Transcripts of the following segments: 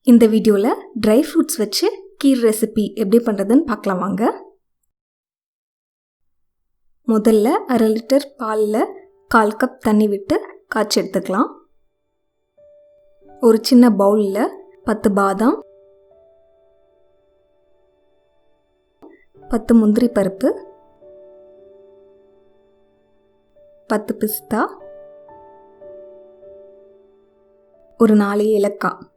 இந்த வீடியோவில் dry fruits வச்சு கீர் ரெசிபி எப்படி பண்ணுறதுன்னு பார்க்கலாம் வாங்க. முதல்ல 1/2 லிட்டர் பாலில் 1/4 கப் தண்ணி விட்டு காய்ச்சி எடுத்துக்கலாம். ஒரு சின்ன பவுலில் 10 பாதாம், 10 முந்திரி பருப்பு, 10 பிஸ்தா, ஒரு 4 ஏலக்காய்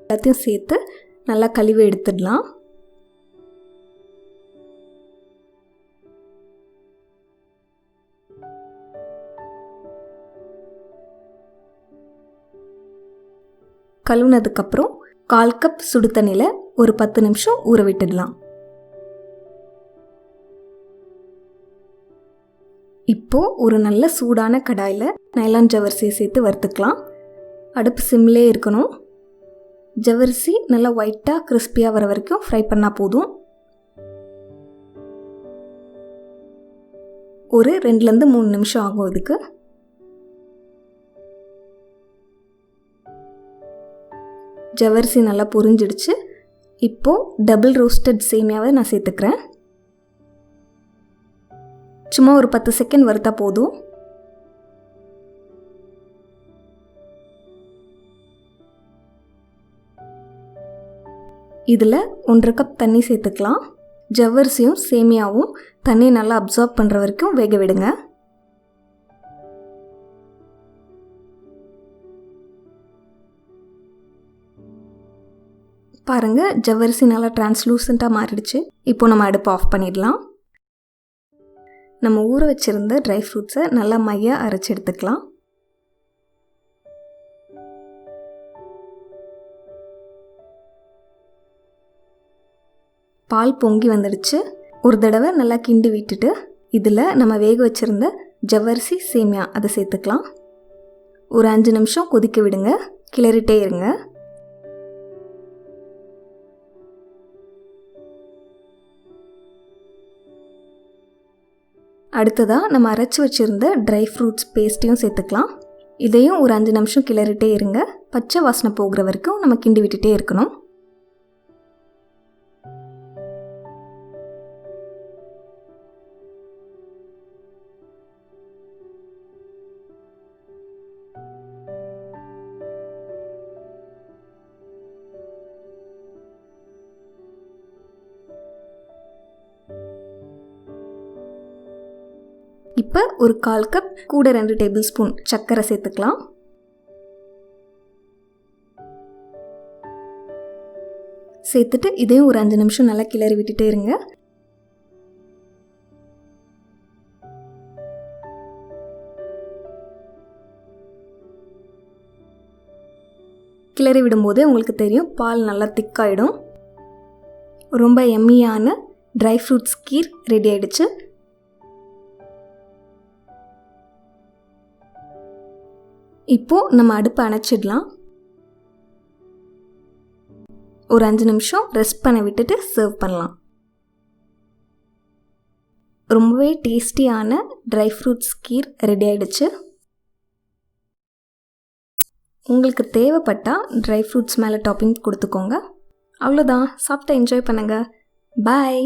எல்லாத்தையும் சேர்த்து நல்லா கழுவி எடுத்துடலாம். கழுவுனதுக்கப்புறம் 1/4 கப் சுடு தண்ணியில் ஒரு 10 நிமிஷம் ஊற விட்டுடலாம். இப்போது ஒரு நல்ல சூடான கடாயில் நைலான் ஜவ்வரிசியை சேர்த்து வறுத்துக்கலாம். அடுப்பு சிம்லே இருக்கணும். ஜவ்வரிசி நல்லா ஒயிட்டாக கிறிஸ்பியாக வர வரைக்கும் ஃப்ரை பண்ணால் போதும். ஒரு 2-3 நிமிஷம் ஆகும் இதுக்கு. ஜவ்வரிசி நல்லா பொரிஞ்சிடுச்சு. இப்போது டபுள் ரோஸ்டட் சேமியாவை நான் சேர்த்துக்கிறேன். சும்மா ஒரு 10 செகண்ட் வறுத்தா போதும். இதில் 1/2 கப் தண்ணி சேர்த்துக்கலாம். ஜவ்வரிசியும் சேமியாவும் தண்ணி நல்லா அப்சார்ப் பண்ணுற வரைக்கும் வேக விடுங்க. பாருங்கள், ஜவ்வரிசி நல்லா டிரான்ஸ்லூசண்ட்டாக மாறிடுச்சு. இப்போ நம்ம அடுப்பை ஆஃப் பண்ணிடலாம். நம்ம ஊற வச்சுருந்த ட்ரை ஃப்ரூட்ஸை நல்லா மையாக அரைச்சி எடுத்துக்கலாம். பால் பொங்கி வந்துடுச்சு. ஒரு தடவை நல்லா கிண்டி விட்டுட்டு இதில் நம்ம வேக வச்சுருந்த ஜவ்வரிசி சேமியா அதை சேர்த்துக்கலாம். ஒரு 5 நிமிஷம் கொதிக்க விடுங்க. கிளறிட்டே இருங்க. அடுத்ததாக நம்ம அரைச்சி வச்சுருந்த ட்ரை ஃப்ரூட்ஸ் பேஸ்ட்டையும் சேர்த்துக்கலாம். இதையும் ஒரு 5 நிமிஷம் கிளறிட்டே இருங்க. பச்சை வாசனை போகிற வரைக்கும் நம்ம கிண்டி விட்டுட்டே இருக்கணும். இப்போ ஒரு 1/4 கப் கூட 2 டேபிள் ஸ்பூன் சர்க்கரை சேர்த்துக்கலாம். சேர்த்துட்டு இதையும் ஒரு 5 நிமிஷம் நல்லா கிளறி விட்டுட்டே இருங்க. கிளறி விடும்போதே உங்களுக்கு தெரியும் பால் நல்லா திக்காயிடும். ரொம்ப எம்மியான ட்ரை ஃப்ரூட்ஸ் கீர் ரெடி ஆயிடுச்சு. இப்போது நம்ம அடுப்பை அணைச்சிடலாம். ஒரு 5 நிமிஷம் ரெஸ்ட் பண்ண விட்டுட்டு சர்வ் பண்ணலாம். ரொம்பவே டேஸ்டியான ட்ரை ஃப்ரூட்ஸ் கீர் ரெடி ஆகிடுச்சு. உங்களுக்கு தேவைப்பட்டால் ட்ரை ஃப்ரூட்ஸ் மேலே டாப்பிங் கொடுத்துக்கோங்க. அவ்வளோதான், சாப்பிட்டு என்ஜாய் பண்ணுங்கள். பாய்.